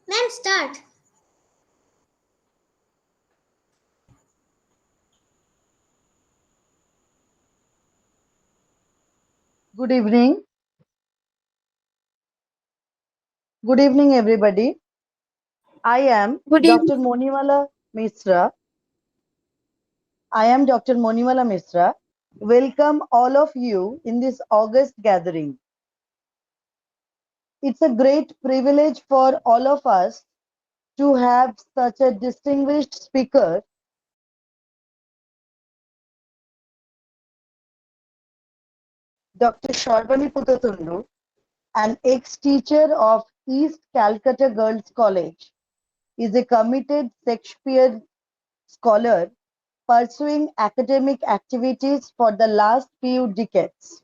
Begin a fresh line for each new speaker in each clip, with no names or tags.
Ma'am, start.
Good evening. Good evening, everybody. I am
Good
Dr.
evening.
Monimala Misra. I am Dr. Monimala Misra. Welcome all of you in this August gathering. It's a great privilege for all of us to have such a distinguished speaker, Dr. Sarbani Putatunda, an ex-teacher of East Calcutta Girls College, is a committed Shakespeare scholar pursuing academic activities for the last few decades.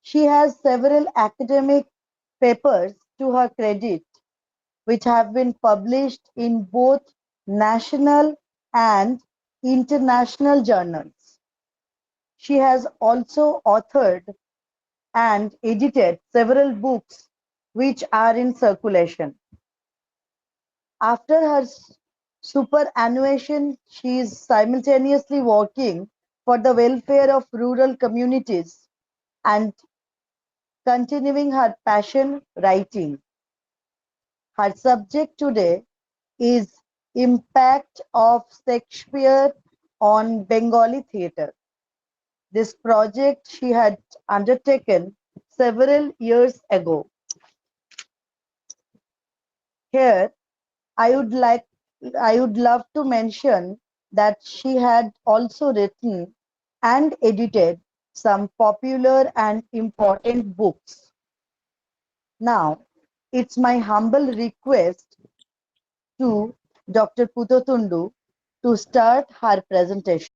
She has several academic papers to her credit, which have been published in both national and international journals. She has also authored and edited several books which are in circulation. After her superannuation, she is simultaneously working for the welfare of rural communities and continuing her passion writing. Her subject today is Impact of Shakespeare on Bengali theatre. This project she had undertaken several years ago. Here, I would love to mention that she had also written and edited some popular and important books. Now, it's my humble request to Dr. Putatunda to start her presentation.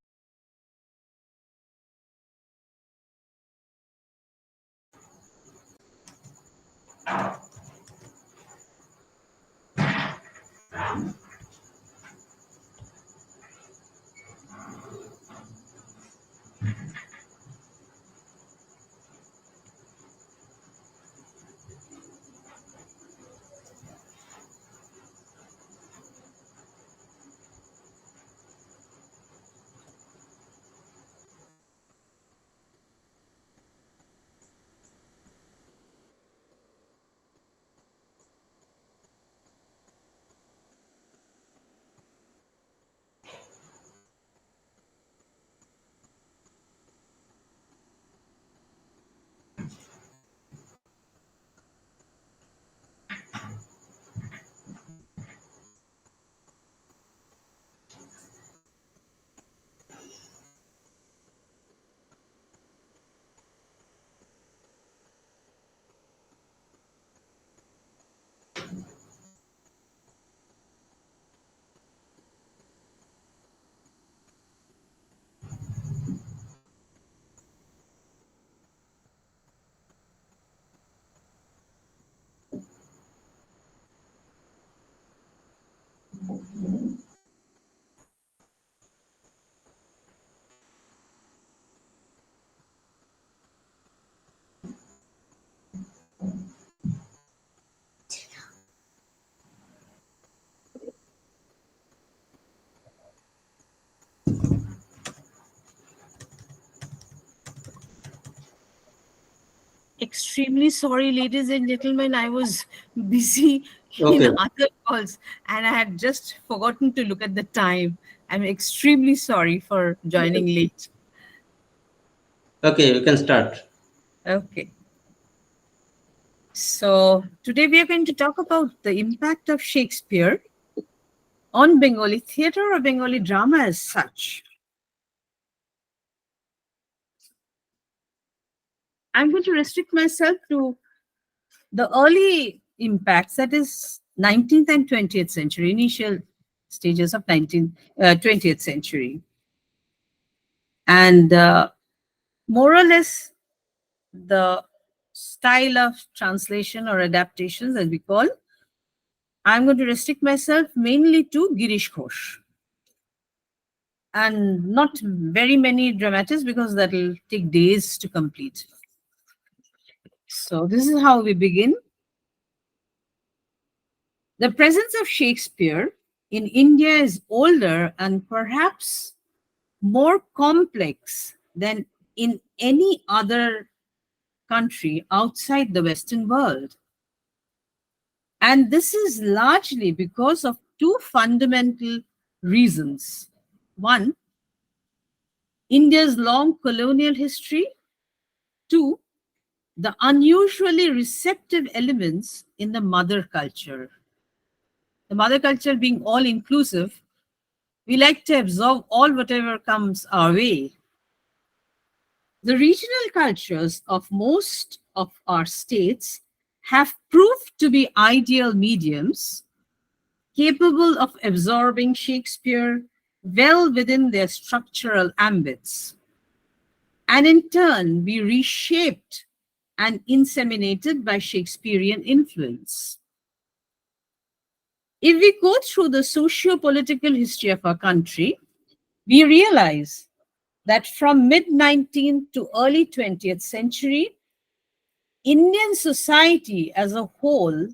Extremely sorry, ladies and gentlemen. I was busy in
Okay.
other calls and I had just forgotten to look at the time. I'm extremely sorry for joining late.
Okay, you can start.
Okay. So, today we are going to talk about the impact of Shakespeare on Bengali theatre or Bengali drama as such. I'm going to restrict myself to the early impacts, that is 19th and 20th century, initial stages of 20th century. And more or less the style of translation or adaptations, as we call. I'm going to restrict myself mainly to Girish Ghosh and not very many dramatists because that will take days to complete. So this is how we begin. The presence of Shakespeare in India is older and perhaps more complex than in any other country outside the Western world. And this is largely because of two fundamental reasons. One, India's long colonial history. Two, the unusually receptive elements in the mother culture. The mother culture being all inclusive, we like to absorb all whatever comes our way. The regional cultures of most of our states have proved to be ideal mediums capable of absorbing Shakespeare well within their structural ambits, and in turn be reshaped and inseminated by Shakespearean influence. If we go through the socio-political history of our country, we realize that from mid-19th to early 20th century, Indian society as a whole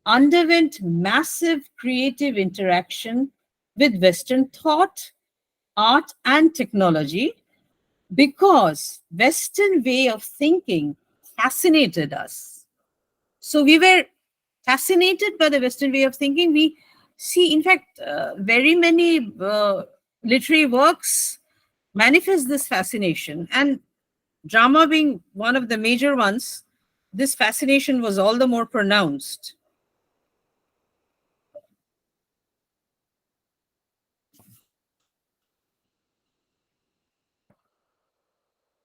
underwent massive creative interaction with Western thought, art, and technology because Western way of thinking fascinated us. So we were fascinated by the Western way of thinking. We see, in fact, very many literary works manifest this fascination. And drama being one of the major ones, this fascination was all the more pronounced.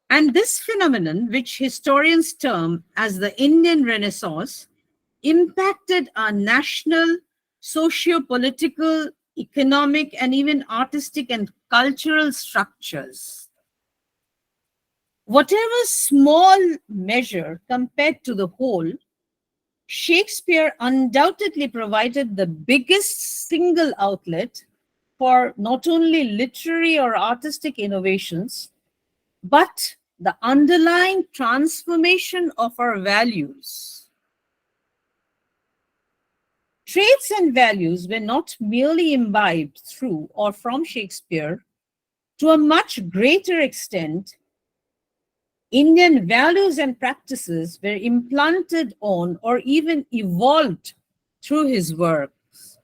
And this phenomenon, which historians term as the Indian Renaissance, impacted our national, socio-political, economic, and even artistic and cultural structures. Whatever small measure compared to the whole, Shakespeare undoubtedly provided the biggest single outlet for not only literary or artistic innovations, but the underlying transformation of our values. Traits and values were not merely imbibed through or from Shakespeare. To a much greater extent, Indian values and practices were implanted on or even evolved through his works.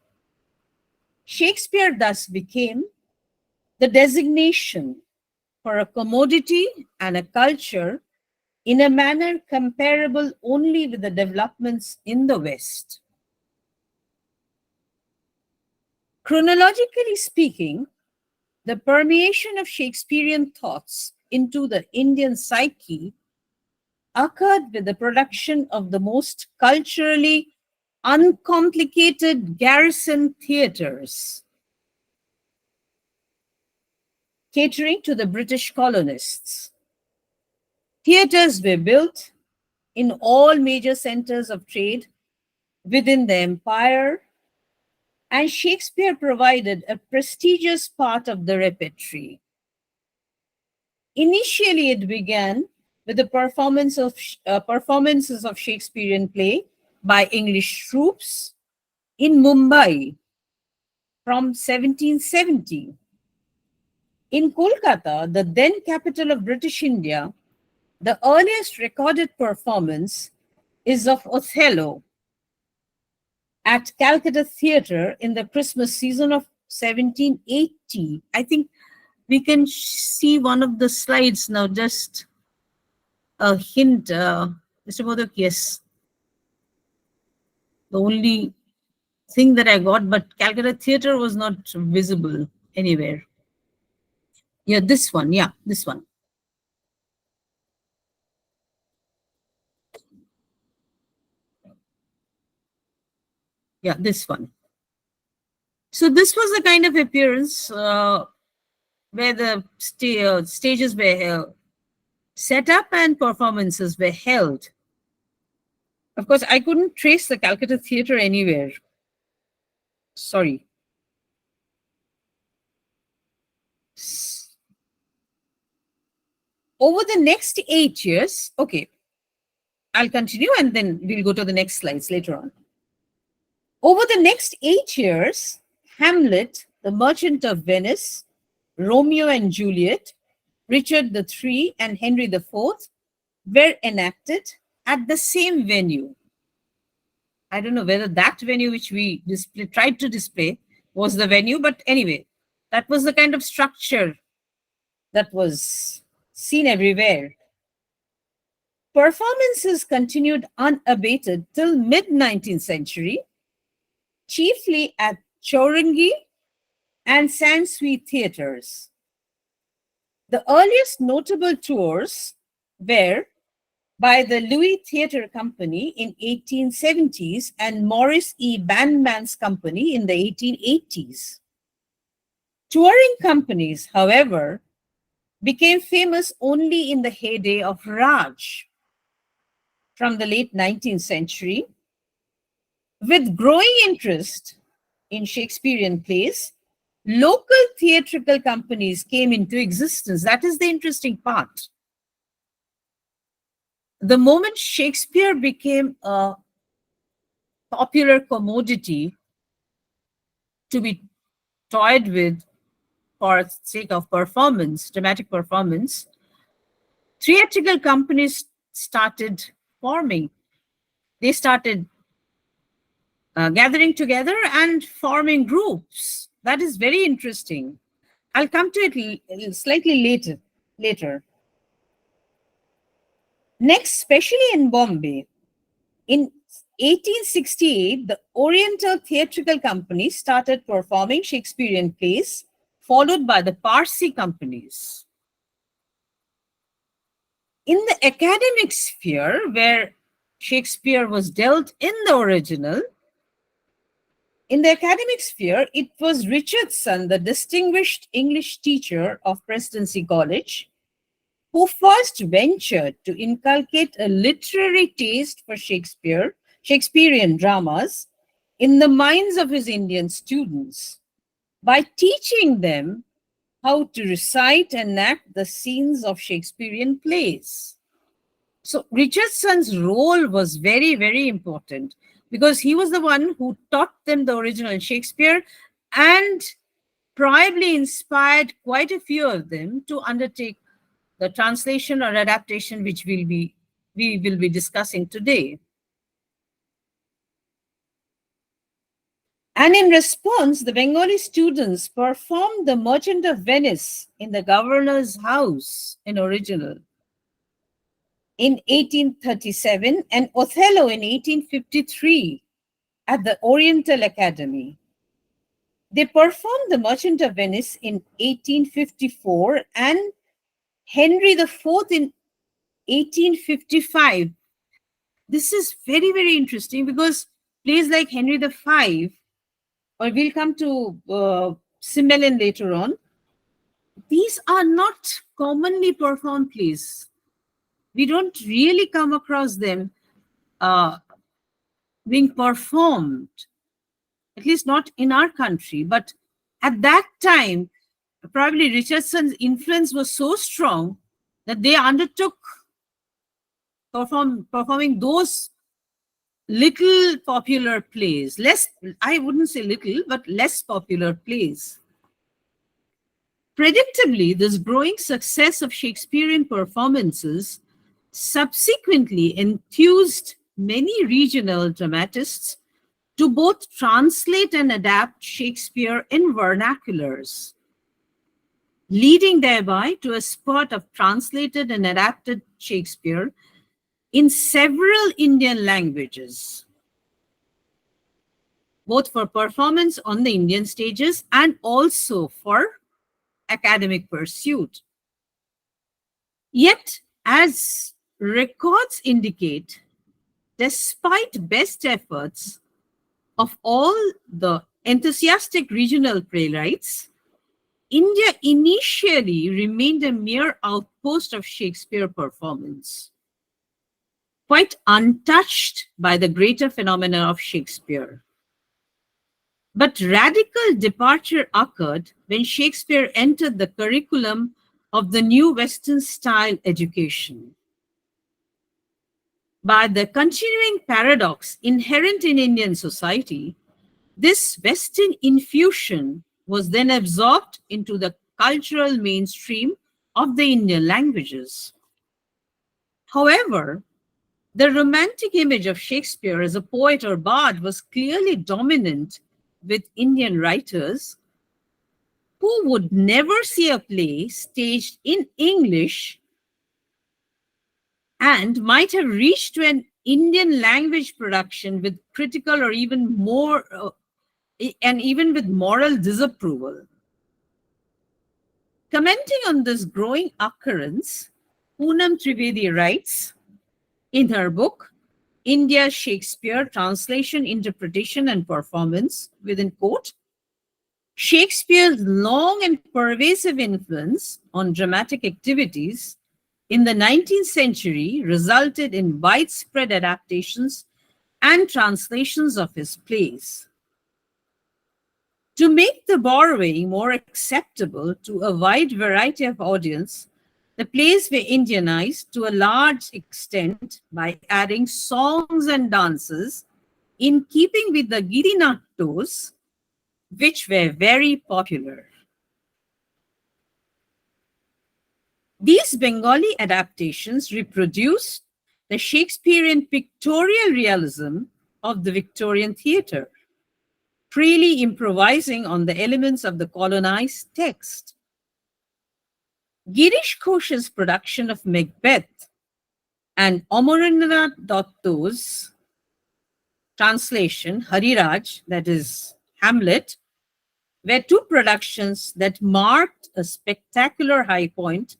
Shakespeare thus became the designation for a commodity and a culture in a manner comparable only with the developments in the West. Chronologically speaking, the permeation of Shakespearean thoughts into the Indian psyche occurred with the production of the most culturally uncomplicated garrison theatres, catering to the British colonists. Theatres were built in all major centers of trade within the empire, and Shakespeare provided a prestigious part of the repertory. Initially, it began with the performances of Shakespearean play by English troops in Mumbai from 1770. In Kolkata, the then capital of British India, the earliest recorded performance is of Othello at Calcutta Theatre in the Christmas season of 1780. I think we can see one of the slides now, just a hint. Mr. Modak, yes. The only thing that I got, but Calcutta Theatre was not visible anywhere. Yeah, this one. Yeah, this one. Yeah, this one. So this was the kind of appearance where the stages were set up and performances were held. Of course, I couldn't trace the Calcutta Theatre anywhere. Sorry. Over the next 8 years, okay, I'll continue and then we'll go to the next slides later on. Over the next 8 years, Hamlet, The Merchant of Venice, Romeo and Juliet, Richard III, and Henry IV were enacted at the same venue. I don't know whether that venue which we tried to display was the venue, but anyway, that was the kind of structure that was seen everywhere. Performances continued unabated till mid-19th century, chiefly at Chowringhee and Sansui theatres. The earliest notable tours were by the Louis Theatre Company in 1870s and Morris E. Bandman's Company in the 1880s. Touring companies, however, became famous only in the heyday of Raj from the late 19th century. With growing interest in Shakespearean plays, local theatrical companies came into existence. That is the interesting part. The moment Shakespeare became a popular commodity to be toyed with for sake of performance, dramatic performance, theatrical companies started forming. They started gathering together and forming groups. That is very interesting. I'll come to it slightly later. Next, especially in Bombay, in 1868, the Oriental Theatrical Company started performing Shakespearean plays, followed by the Parsi companies. In the academic sphere, where Shakespeare was dealt in the original, in the academic sphere, it was Richardson, the distinguished English teacher of Presidency College, who first ventured to inculcate a literary taste for Shakespearean dramas in the minds of his Indian students by teaching them how to recite and act the scenes of Shakespearean plays. So Richardson's role was very, very important because he was the one who taught them the original Shakespeare and probably inspired quite a few of them to undertake the translation or adaptation which we will be discussing today. And in response, the Bengali students performed The Merchant of Venice in the governor's house in original in 1837 and Othello in 1853 at the Oriental Academy. They performed The Merchant of Venice in 1854 and Henry IV in 1855. This is very, very interesting because plays like Henry V, or we'll come to Cymbeline later on, these are not commonly performed plays. We don't really come across them being performed, at least not in our country. But at that time, probably Richardson's influence was so strong that they undertook performing those little popular plays. I wouldn't say little, but less popular plays. Predictably, this growing success of Shakespearean performances subsequently enthused many regional dramatists to both translate and adapt Shakespeare in vernaculars, leading thereby to a spurt of translated and adapted Shakespeare in several Indian languages, both for performance on the Indian stages and also for academic pursuit. Yet, as records indicate, despite best efforts of all the enthusiastic regional playwrights, India initially remained a mere outpost of Shakespeare performance, quite untouched by the greater phenomena of Shakespeare. But radical departure occurred when Shakespeare entered the curriculum of the new Western style education. By the continuing paradox inherent in Indian society, this Western infusion was then absorbed into the cultural mainstream of the Indian languages. However, the romantic image of Shakespeare as a poet or bard was clearly dominant with Indian writers who would never see a play staged in English and might have reached to an Indian language production with critical or even more, and even with moral disapproval. Commenting on this growing occurrence, Poonam Trivedi writes in her book, India Shakespeare Translation, Interpretation and Performance, within quote, Shakespeare's long and pervasive influence on dramatic activities in the 19th century resulted in widespread adaptations and translations of his plays. To make the borrowing more acceptable to a wide variety of audience, the plays were Indianized to a large extent by adding songs and dances in keeping with the Girinattos, which were very popular. These Bengali adaptations reproduced the Shakespearean pictorial realism of the Victorian theatre, freely improvising on the elements of the colonized text. Girish Ghosh's production of Macbeth and Amarendra Datta's translation, Hariraj, that is Hamlet, were two productions that marked a spectacular high point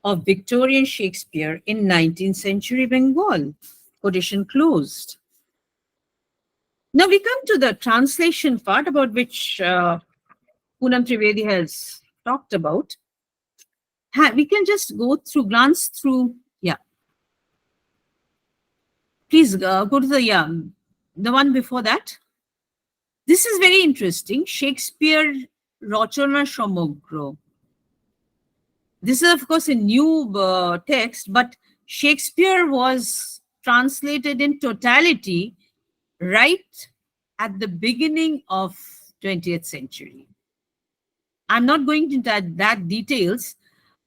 of Victorian Shakespeare in 19th century Bengal. Quotation closed. Now we come to the translation part about which Poonam Trivedi has talked about. We can just glance through, yeah. Please go to the one before that. This is very interesting. Shakespeare Rachana Samagro. This is, of course, a new text, but Shakespeare was translated in totality right at the beginning of 20th century. I'm not going into that details,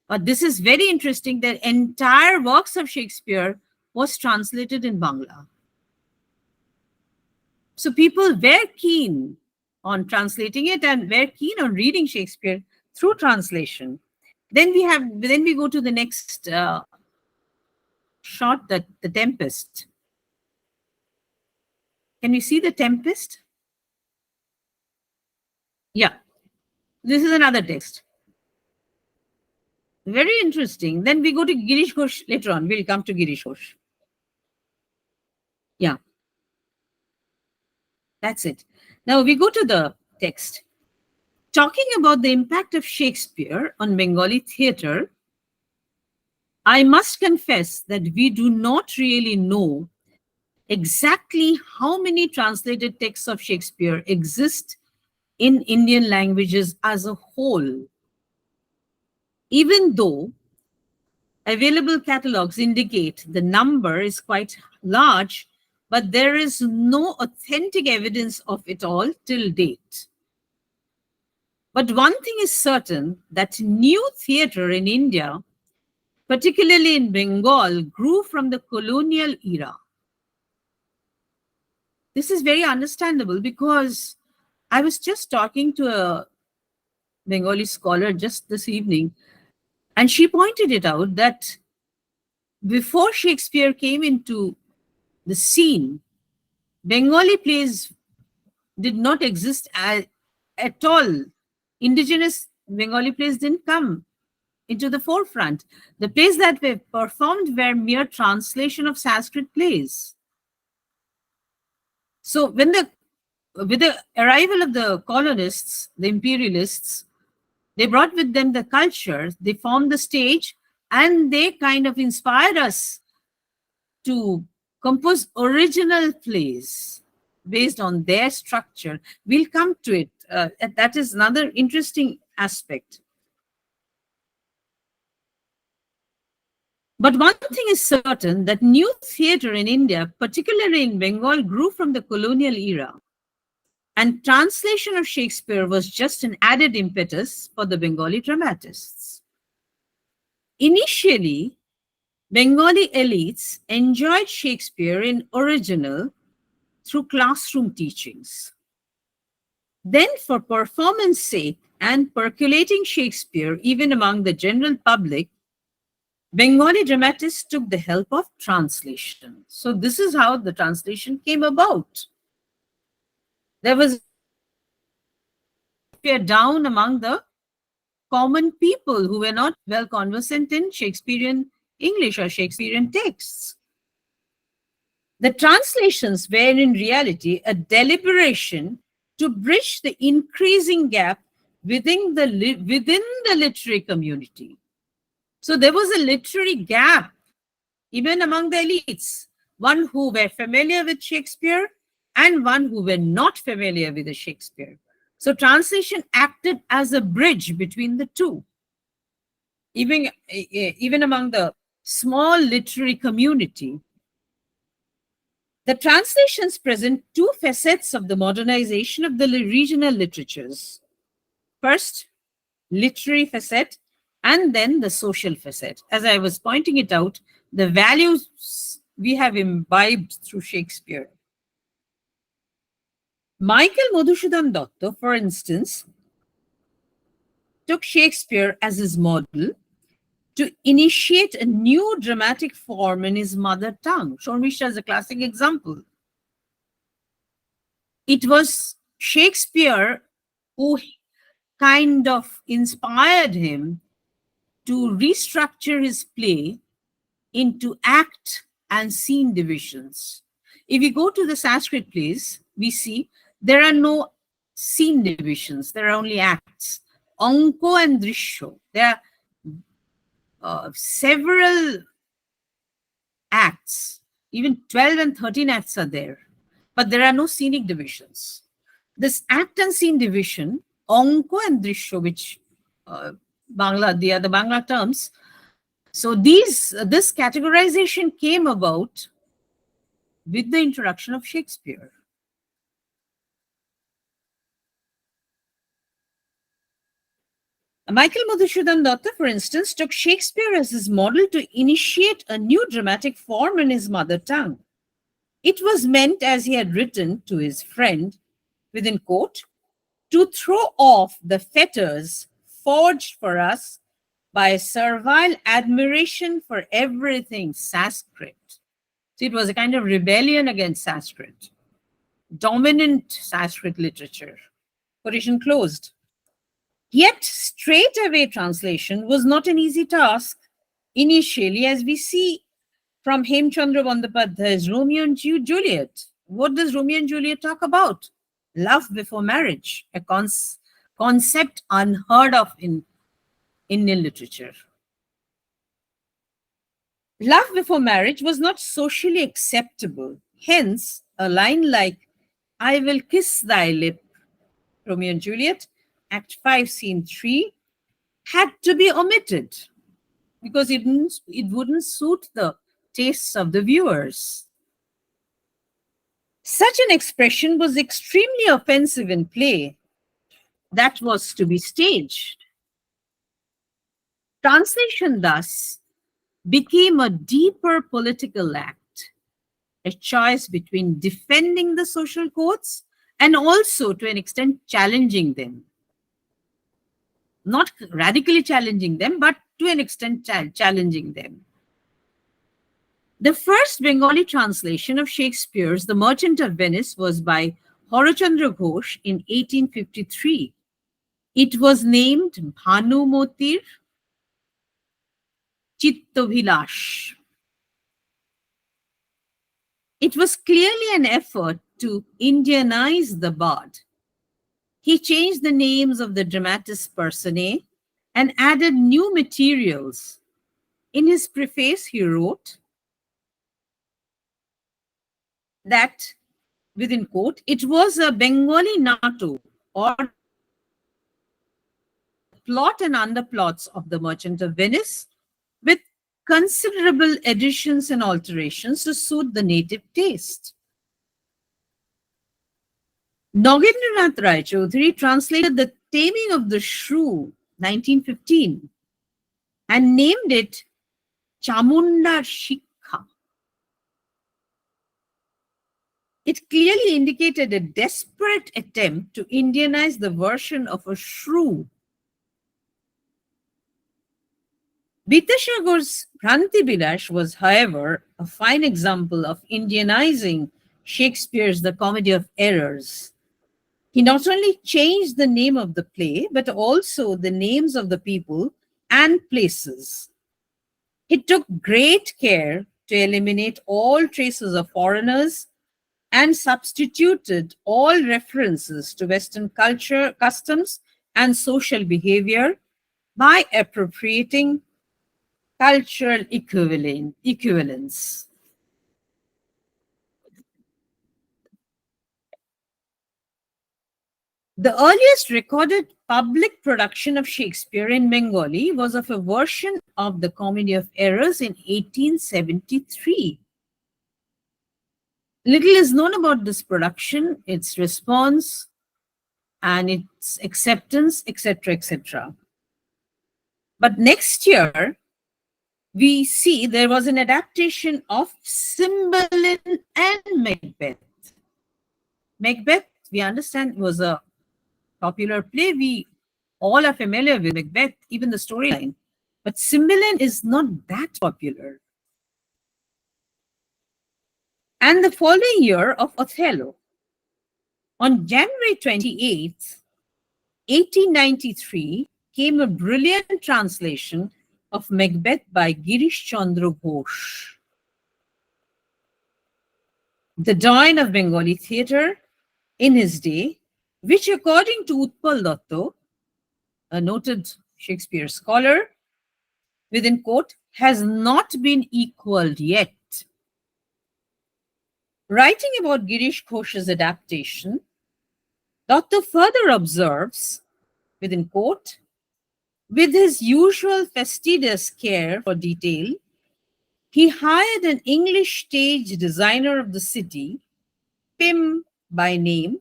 but this is very interesting. The entire works of Shakespeare was translated in Bangla. So people were keen on translating it and were keen on reading Shakespeare through translation. Then we go to the next shot, the Tempest. Can you see the Tempest? Yeah. This is another text. Very interesting. Then we go to Girish Ghosh later on. We'll come to Girish Ghosh. Yeah. That's it. Now we go to the text. Talking about the impact of Shakespeare on Bengali theatre, I must confess that we do not really know exactly how many translated texts of Shakespeare exist in Indian languages as a whole, even though available catalogs indicate the number is quite large, but there is no authentic evidence of it all till date. But one thing is certain, that new theatre in India, particularly in Bengal, grew from the colonial era. This is very understandable because I was just talking to a Bengali scholar just this evening, and she pointed it out that before Shakespeare came into the scene, Bengali plays did not exist at all. Indigenous Bengali plays didn't come into the forefront. The plays that were performed were mere translation of Sanskrit plays. So with the arrival of the colonists, the imperialists, They brought with them the culture, they formed the stage, and they kind of inspired us to compose original plays based on their structure. We'll come to it. That is another interesting aspect. But one thing is certain, that new theatre in India, particularly in Bengal, grew from the colonial era. And translation of Shakespeare was just an added impetus for the Bengali dramatists. Initially, Bengali elites enjoyed Shakespeare in original through classroom teachings. Then, for performance sake and percolating Shakespeare even among the general public, Bengali dramatists took the help of translation. So this is how the translation came about. There was Shakespeare down among the common people who were not well conversant in Shakespearean English or Shakespearean texts. The translations were in reality a deliberation to bridge the increasing gap within the literary community. So there was a literary gap even among the elites, one who were familiar with Shakespeare and one who were not familiar with the Shakespeare. So translation acted as a bridge between the two. Even among the small literary community, the translations present two facets of the modernization of the regional literatures. First, literary facet, and then the social facet. As I was pointing it out, the values we have imbibed through Shakespeare. Michael Madhusudhan Dutta, for instance, took Shakespeare as his model to initiate a new dramatic form in his mother tongue. Shormisha is a classic example. It was Shakespeare who kind of inspired him to restructure his play into act and scene divisions. If we go to the Sanskrit plays, we see there are no scene divisions, there are only acts. Anko and Drishyo. There are several acts, even 12 and 13 acts are there, but there are no scenic divisions. This act and scene division, Anko and Drishyo, which they are the Bangla terms. So this categorization came about with the introduction of Shakespeare. Michael Madhusudhan Dutta, for instance, took Shakespeare as his model to initiate a new dramatic form in his mother tongue. It was meant, as he had written to his friend, within quote, to throw off the fetters forged for us by a servile admiration for everything Sanskrit. So it was a kind of rebellion against Sanskrit, dominant Sanskrit literature. Quotation closed. Yet straightaway translation was not an easy task initially, as we see from Hemchandra Bandyopadhyay's Romeo and Juliet. What does Romeo and Juliet talk about? Love before marriage, a concept unheard of in Indian literature. Love before marriage was not socially acceptable. Hence, a line like, I will kiss thy lip, Romeo and Juliet, Act 5, Scene 3, had to be omitted because it wouldn't suit the tastes of the viewers. Such an expression was extremely offensive in play that was to be staged. Translation thus became a deeper political act, a choice between defending the social codes and also, to an extent, challenging them. Not radically challenging them, but to an extent challenging them. The first Bengali translation of Shakespeare's The Merchant of Venice was by Horachandra Ghosh in 1853. It was named Bhanumotir Chittobhilash. It was clearly an effort to Indianize the bard. He changed the names of the dramatis personae and added new materials. In his preface, he wrote that, within quote, it was a Bengali nato, or plot and underplots of The Merchant of Venice, with considerable additions and alterations to suit the native taste. Nagendranath Rai Chaudhuri translated The Taming of the Shrew, 1915, and named it Chamunda Shikha. It clearly indicated a desperate attempt to Indianize the version of a shrew. Vidyashagar's Kranti Bilash was, however, a fine example of Indianizing Shakespeare's The Comedy of Errors. He not only changed the name of the play, but also the names of the people and places. He took great care to eliminate all traces of foreigners and substituted all references to Western culture, customs, and social behavior by appropriating cultural equivalence. The earliest recorded public production of Shakespeare in Bengali was of a version of The Comedy of Errors in 1873. Little is known about this production, its response, and its acceptance, etc., etc. But next year, we see there was an adaptation of Cymbeline and Macbeth. Macbeth, we understand, was a popular play. We all are familiar with Macbeth, even the storyline. But Cymbeline is not that popular. And the following year of Othello. On January 28th, 1893, came a brilliant translation of Macbeth by Girish Chandra Ghosh. The dawn of Bengali theatre in his day, which according to Utpal Datta, a noted Shakespeare scholar, within quote, has not been equaled yet. Writing about Girish Ghosh's adaptation, Datta further observes, within quote, with his usual fastidious care for detail, he hired an English stage designer of the city, Pym by name,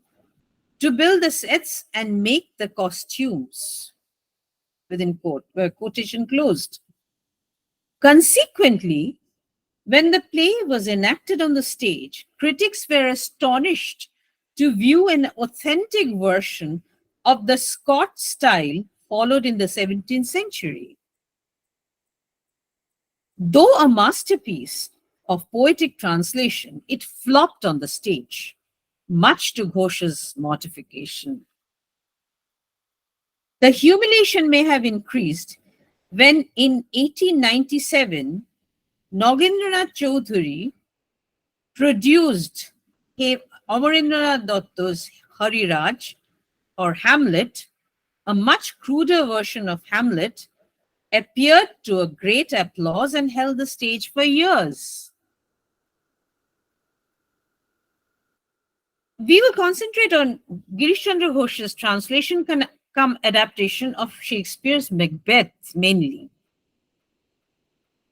to build the sets and make the costumes, within quote, quotation closed. Consequently, when the play was enacted on the stage, critics were astonished to view an authentic version of the Scotch style followed in the 17th century. Though a masterpiece of poetic translation, it flopped on the stage, much to Ghosh's mortification. The humiliation may have increased when in 1897, Nagendranath Chaudhuri produced Amarendranath Datta's Hariraj, or Hamlet, a much cruder version of Hamlet, appeared to a great applause and held the stage for years. We will concentrate on Girish Chandra Ghosh's translation come adaptation of Shakespeare's Macbeth mainly.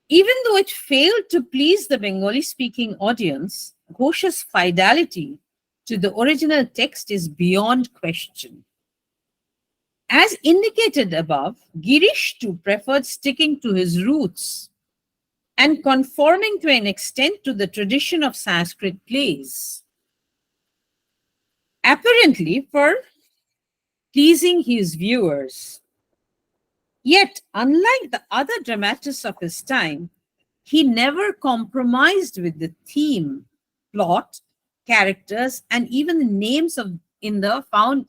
Even though it failed to please the Bengali-speaking audience, Ghosh's fidelity to the original text is beyond question. As indicated above, Girish too preferred sticking to his roots and conforming to an extent to the tradition of Sanskrit plays, apparently for pleasing his viewers. Yet, unlike the other dramatists of his time, he never compromised with the theme, plot, characters, and even the names found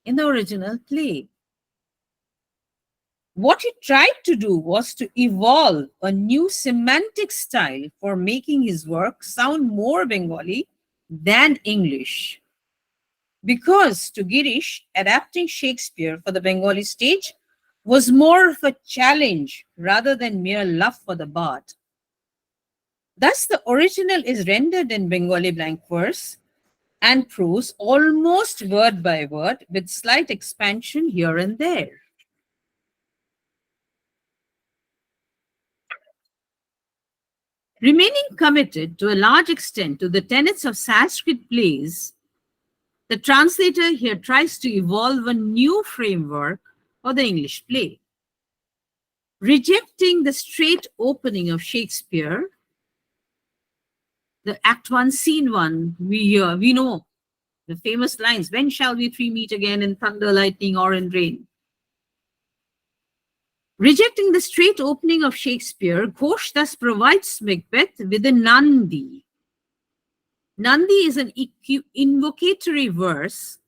in the original play. What he tried to do was to evolve a new semantic style for making his work sound more Bengali than English. Because to Girish, adapting Shakespeare for the Bengali stage was more of a challenge rather than mere love for the bard. Thus, the original is rendered in Bengali blank verse and prose almost word by word with slight expansion here and there. Remaining committed to a large extent to the tenets of Sanskrit plays, the translator here tries to evolve a new framework for the English play. Rejecting the straight opening of Shakespeare, the Act 1, Scene 1, we know the famous lines, when shall we three meet again in thunder, lightning, or in rain? Rejecting the straight opening of Shakespeare, Ghosh thus provides Macbeth with a Nandi. Nandi is an invocatory verse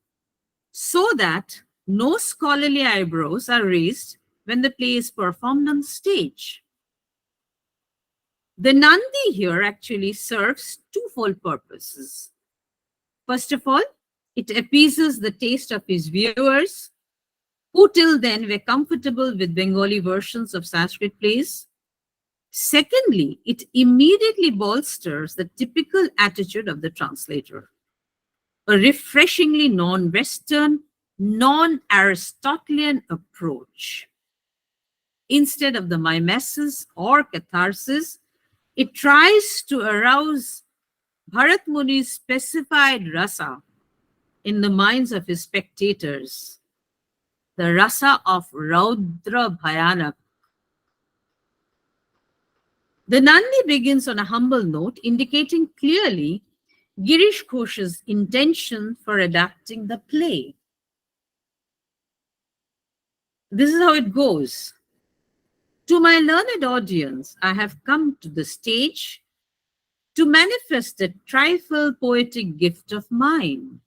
so that no scholarly eyebrows are raised when the play is performed on stage. The Nandi here actually serves twofold purposes. First of all, it appeases the taste of his viewers, who till then were comfortable with Bengali versions of Sanskrit plays. Secondly, it immediately bolsters the typical attitude of the translator, a refreshingly non-Western, non-Aristotelian approach. Instead of the mimesis or catharsis, it tries to arouse Bharat Muni's specified rasa in the minds of his spectators, the rasa of Raudra Bhayanak. The Nandi begins on a humble note, indicating clearly Girish Ghosh's intention for adapting the play. This is how it goes. To my learned audience, I have come to the stage to manifest a trifle poetic gift of mine.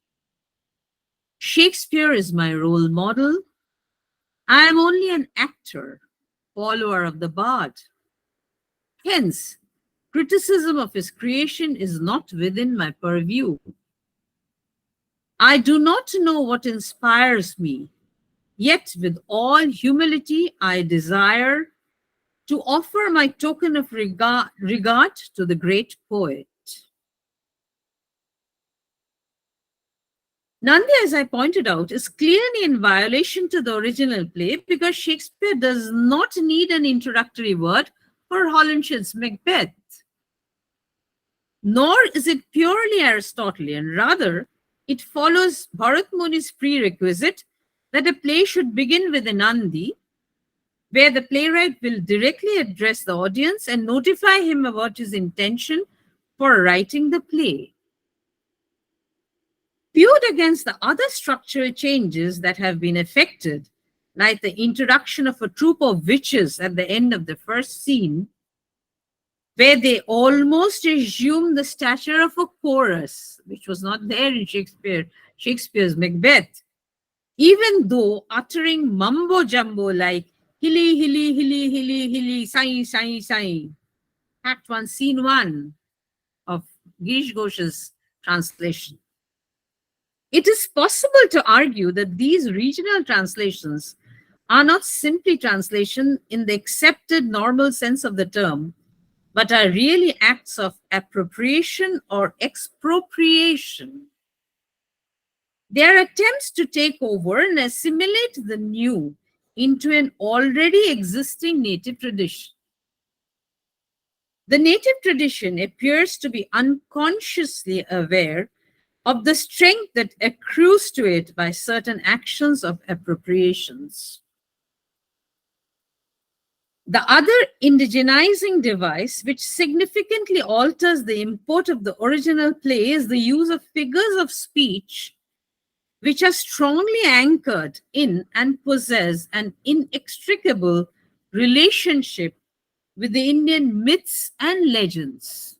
Shakespeare is my role model. I am only an actor, follower of the bard. Hence, criticism of his creation is not within my purview. I do not know what inspires me, yet with all humility I desire to offer my token of regard to the great poet. Nandi, as I pointed out, is clearly in violation to the original play because Shakespeare does not need an introductory word for Holinshed's Macbeth. Nor is it purely Aristotelian. Rather, it follows Bharat Muni's prerequisite that a play should begin with a Nandi, where the playwright will directly address the audience and notify him about his intention for writing the play. Viewed against the other structural changes that have been effected, like the introduction of a troupe of witches at the end of the first scene, where they almost assume the stature of a chorus, which was not there in Shakespeare's Macbeth, even though uttering mumbo jumbo like hilly, hilly, hilly, hilly, hilly, sai, sai, sai. Act 1, Scene 1 of Girish Ghosh's translation. It is possible to argue that these regional translations are not simply translation in the accepted normal sense of the term, but are really acts of appropriation or expropriation. They are attempts to take over and assimilate the new into an already existing native tradition. The native tradition appears to be unconsciously aware of the strength that accrues to it by certain actions of appropriations. The other indigenizing device, which significantly alters the import of the original play, is the use of figures of speech which are strongly anchored in and possess an inextricable relationship with the Indian myths and legends.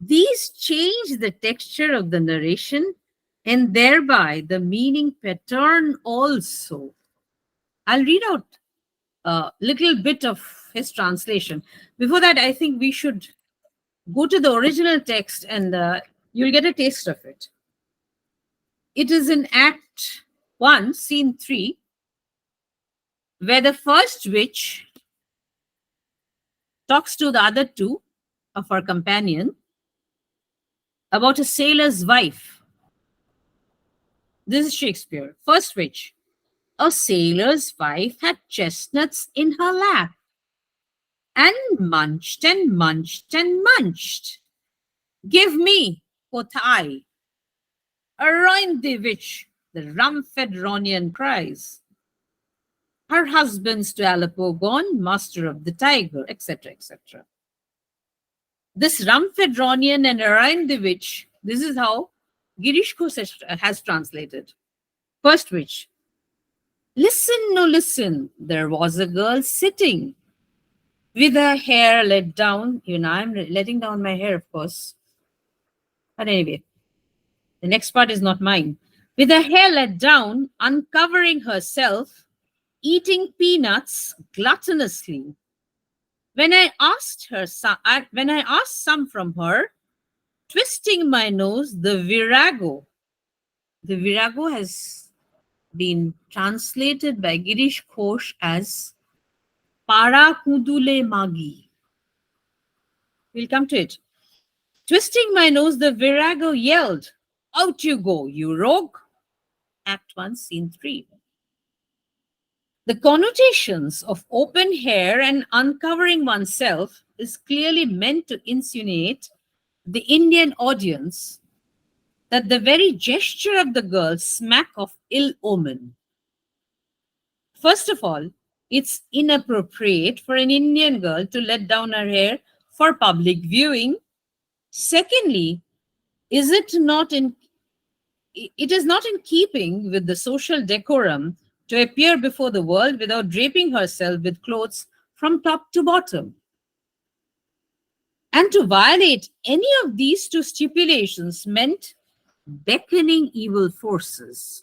These change the texture of the narration and thereby the meaning pattern also. I'll read out a little bit of his translation. Before that, I think we should go to the original text and you'll get a taste of it. It is in Act 1, Scene 3, where the first witch talks to the other two of her companion about a sailor's wife. This is Shakespeare. First witch. A sailor's wife had chestnuts in her lap and munched and munched and munched. Give me, quoth I. Around thee witch, the rum-fed Ronian cries. Her husband's to Aleppo gone, master of the tiger, etc., etc. This rum-fed Ronian and around the witch, this is how Girish Ghosh has translated. First witch. Listen, no listen, there was a girl sitting with her hair let down. I'm letting down my hair, of course. But anyway, the next part is not mine. With her hair let down, uncovering herself, eating peanuts gluttonously. When I asked some from her, twisting my nose, the virago. The virago has been translated by Girish Ghosh as para kudule magi. We'll come to it. Twisting my nose, the virago yelled, out you go, you rogue. Act 1, Scene 3. The connotations of open hair and uncovering oneself is clearly meant to insinuate the Indian audience that the very gesture of the girl smack of ill omen. First of all, it's inappropriate for an Indian girl to let down her hair for public viewing. Secondly, it is not in keeping with the social decorum to appear before the world without draping herself with clothes from top to bottom. And to violate any of these two stipulations meant beckoning evil forces.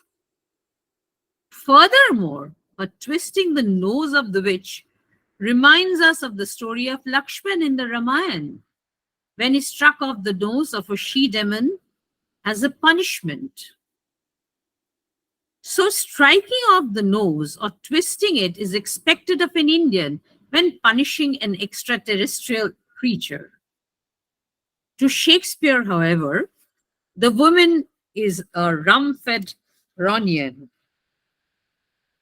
Furthermore, a twisting the nose of the witch reminds us of the story of Lakshman in the Ramayana, when he struck off the nose of a she-demon as a punishment. So striking off the nose or twisting it is expected of an Indian when punishing an extraterrestrial creature. To Shakespeare, however, the woman is a rum-fed Ronian,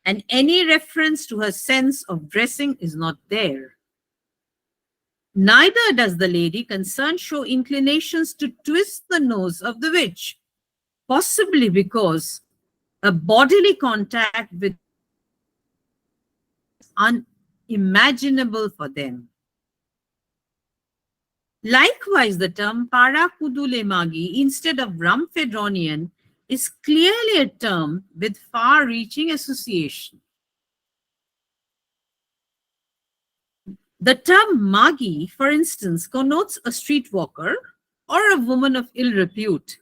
and any reference to her sense of dressing is not there. Neither does the lady concerned show inclinations to twist the nose of the witch, possibly because a bodily contact with unimaginable for them. Likewise, the term para kudule magi instead of rum-fed Ronian is clearly a term with far-reaching association. The term magi, for instance, connotes a streetwalker or a woman of ill repute.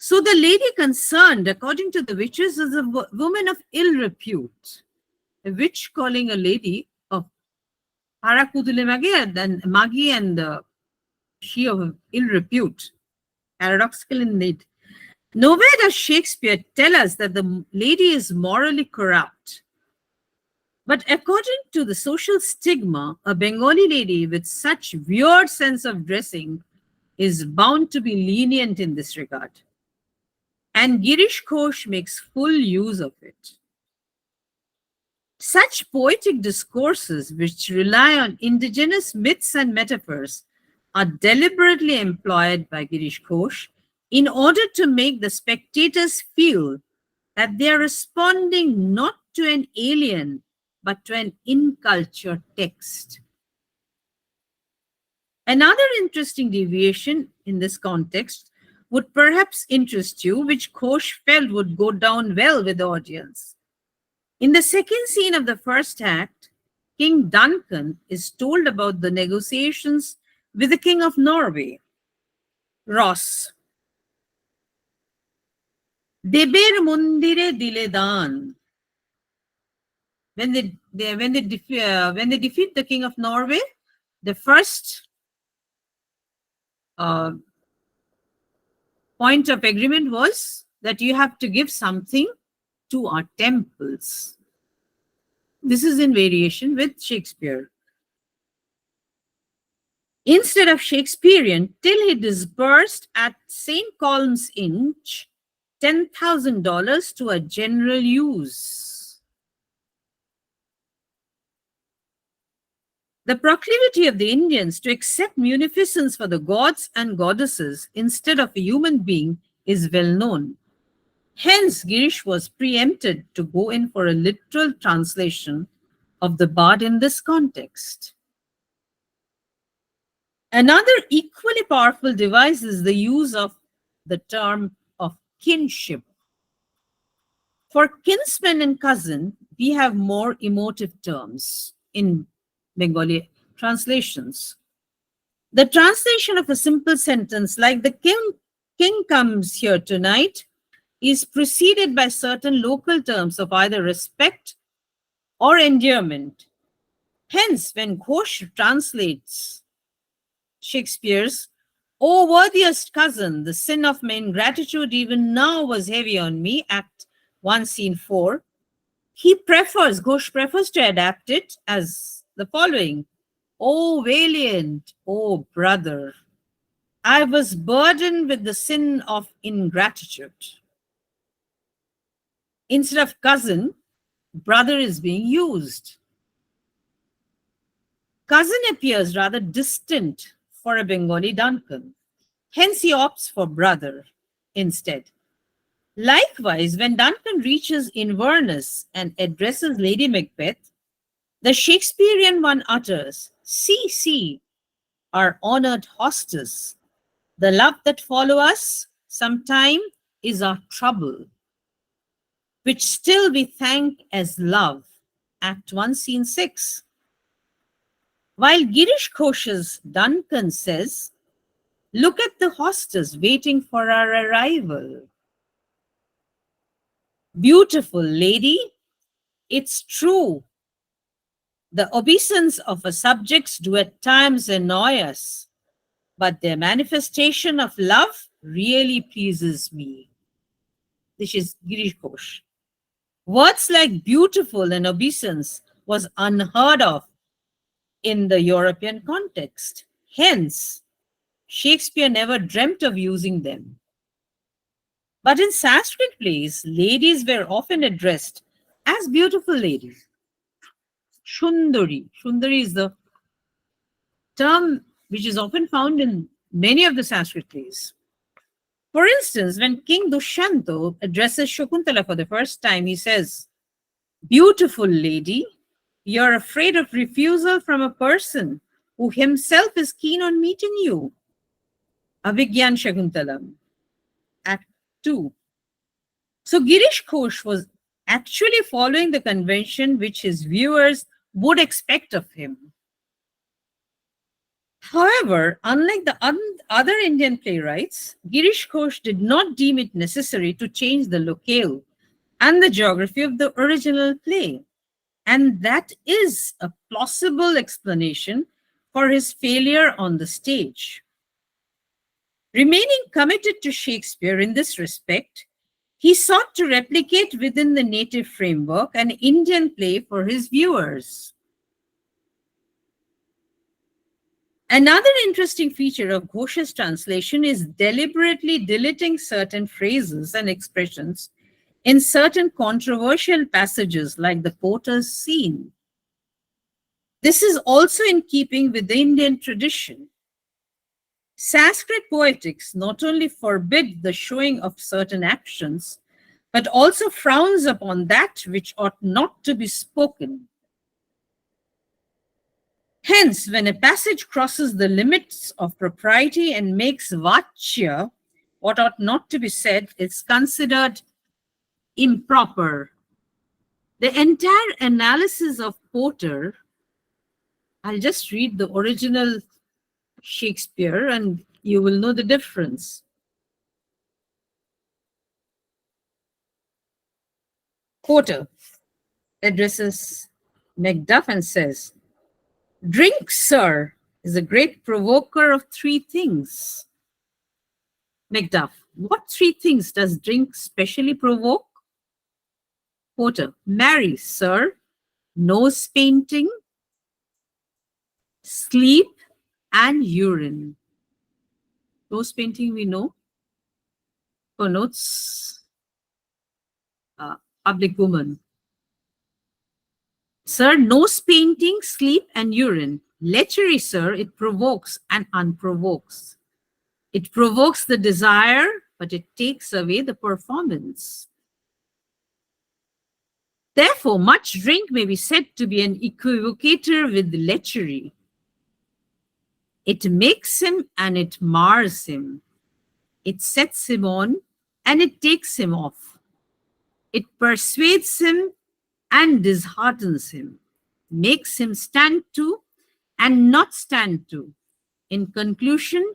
So the lady concerned, according to the witches, is a woman of ill repute. A witch calling a lady of parakudule magi and she of ill repute. Paradoxical indeed. Nowhere does Shakespeare tell us that the lady is morally corrupt. But according to the social stigma, a Bengali lady with such weird sense of dressing is bound to be lenient in this regard. And Girish Ghosh makes full use of it. Such poetic discourses which rely on indigenous myths and metaphors are deliberately employed by Girish Ghosh in order to make the spectators feel that they are responding not to an alien but to an in-culture text. Another interesting deviation in this context would perhaps interest you, which Ghosh felt would go down well with the audience. In the second scene of the first act, King Duncan is told about the negotiations with the King of Norway, Ross. Deber mundire dile dan. When they defeat the King of Norway, the first point of agreement was that you have to give something to our temples. This is in variation with Shakespeare. Instead of Shakespearean, till he disbursed at St. Colum's Inch $10,000 to a general use. The proclivity of the Indians to accept munificence for the gods and goddesses instead of a human being is well known. Hence, Girish was preempted to go in for a literal translation of the bard in this context. Another equally powerful device is the use of the term of kinship. For kinsman and cousin, we have more emotive terms in Bengali translations. The translation of a simple sentence like the king comes here tonight is preceded by certain local terms of either respect or endearment. Hence, when Ghosh translates Shakespeare's "O worthiest cousin, the sin of my ingratitude even now was heavy on me," Act 1, Scene 4, Ghosh prefers to adapt it as the following: "O valiant, O brother, I was burdened with the sin of ingratitude." Instead of cousin, brother is being used. Cousin appears rather distant for a Bengali Duncan. Hence, he opts for brother instead. Likewise, when Duncan reaches Inverness and addresses Lady Macbeth, the Shakespearean one utters, "See, see, our honored hostess. The love that follow us sometime is our trouble, which still we thank as love." Act 1, Scene 6. While Girish Ghosh's Duncan says, "Look at the hostess waiting for our arrival. Beautiful lady, it's true. The obeisance of our subjects do at times annoy us, but their manifestation of love really pleases me." This is Girish Ghosh. Words like beautiful and obeisance was unheard of in the European context. Hence, Shakespeare never dreamt of using them. But in Sanskrit plays, ladies were often addressed as beautiful ladies. Shundari. Shundari is the term which is often found in many of the Sanskrit plays. For instance, when King Dushyanta addresses Shakuntala for the first time, he says, "Beautiful lady, you're afraid of refusal from a person who himself is keen on meeting you." Abhigyan Shakuntalam, Act 2. So Girish Ghosh was actually following the convention which his viewers would expect of him. However, unlike the other Indian playwrights, Girish Ghosh did not deem it necessary to change the locale and the geography of the original play. And that is a plausible explanation for his failure on the stage. Remaining committed to Shakespeare in this respect, he sought to replicate within the native framework an Indian play for his viewers. Another interesting feature of Ghosh's translation is deliberately deleting certain phrases and expressions in certain controversial passages like the porter's scene. This is also in keeping with the Indian tradition. Sanskrit poetics not only forbid the showing of certain actions, but also frowns upon that which ought not to be spoken. Hence, when a passage crosses the limits of propriety and makes vachya, what ought not to be said, is considered improper. The entire analysis of Porter, I'll just read the original Shakespeare and you will know the difference. Porter addresses Macduff and says, "Drink, sir, is a great provoker of three things." Macduff, What three things does drink specially provoke? Porter, marry, sir, nose painting, sleep, and urine. Nose painting, we know, connotes public woman. Sir, nose painting, sleep, and urine. Lechery, sir, it provokes and unprovokes. It provokes the desire, but it takes away the performance. Therefore, much drink may be said to be an equivocator with lechery. It makes him and it mars him. It sets him on and it takes him off. It persuades him and disheartens him, makes him stand to and not stand to. In conclusion,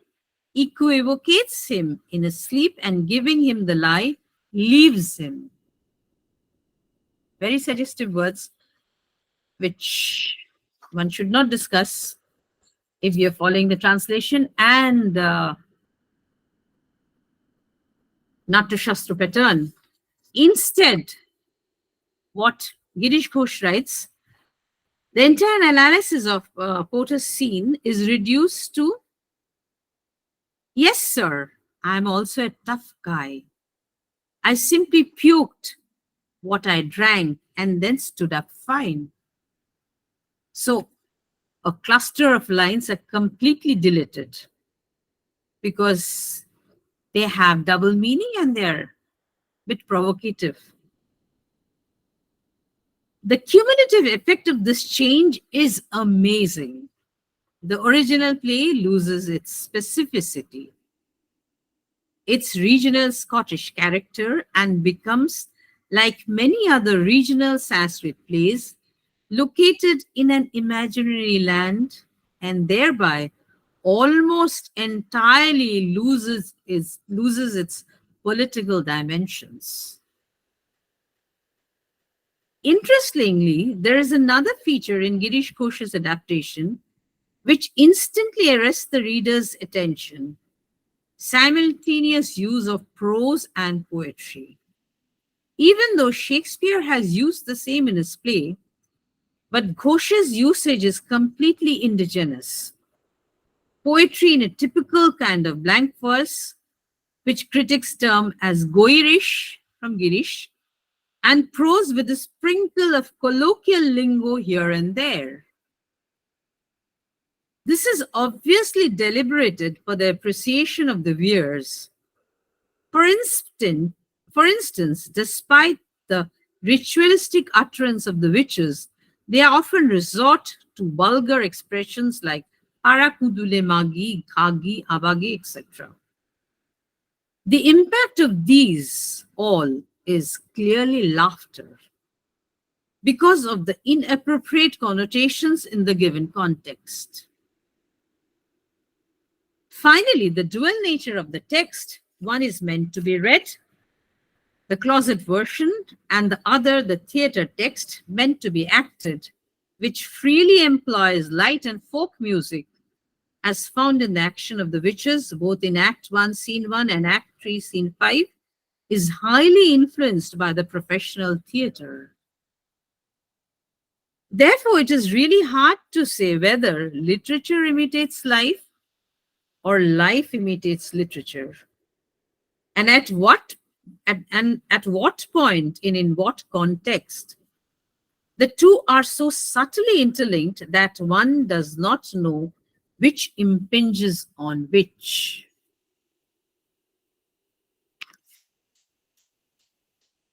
equivocates him in a sleep and giving him the lie, leaves him. Very suggestive words, which one should not discuss if you're following the translation and Natya Shastra pattern. Instead, what Girish Ghosh writes, the entire analysis of Porter's scene is reduced to, yes, sir, I'm also a tough guy. I simply puked what I drank and then stood up fine. So a cluster of lines are completely deleted because they have double meaning and they're a bit provocative. The cumulative effect of this change is amazing. The original play loses its specificity, its regional Scottish character, and becomes, like many other regional Sanskrit plays, located in an imaginary land and thereby almost entirely loses its political dimensions. Interestingly, there is another feature in Girish Ghosh's adaptation which instantly arrests the reader's attention: simultaneous use of prose and poetry. Even though Shakespeare has used the same in his play, but Ghosh's usage is completely indigenous. Poetry in a typical kind of blank verse, which critics term as Goirish from Girish, and prose with a sprinkle of colloquial lingo here and there. This is obviously deliberated for the appreciation of the viewers. For instance, despite the ritualistic utterance of the witches, they often resort to vulgar expressions like parakudule magi, khagi, abagi, etc. The impact of these all is clearly laughter because of the inappropriate connotations in the given context. Finally, the dual nature of the text: one is meant to be read, the closet version, and the other, the theatre text, meant to be acted, which freely employs light and folk music as found in the action of the witches, both in Act 1, Scene 1 and Act 3, Scene 5, is highly influenced by the professional theatre. Therefore, it is really hard to say whether literature imitates life or life imitates literature, and at what point and in what context. The two are so subtly interlinked that one does not know which impinges on which.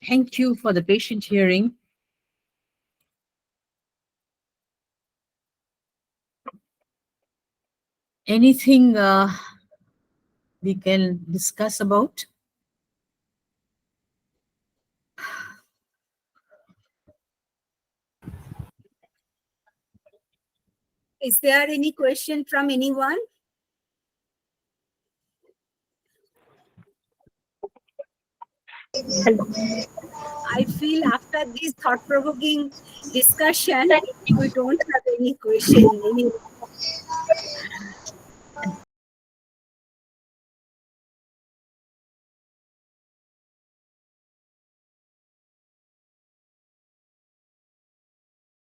Thank you for the patient hearing. Anything we can discuss about?
Is there any question from anyone? I feel after this thought-provoking discussion, we don't have any question, any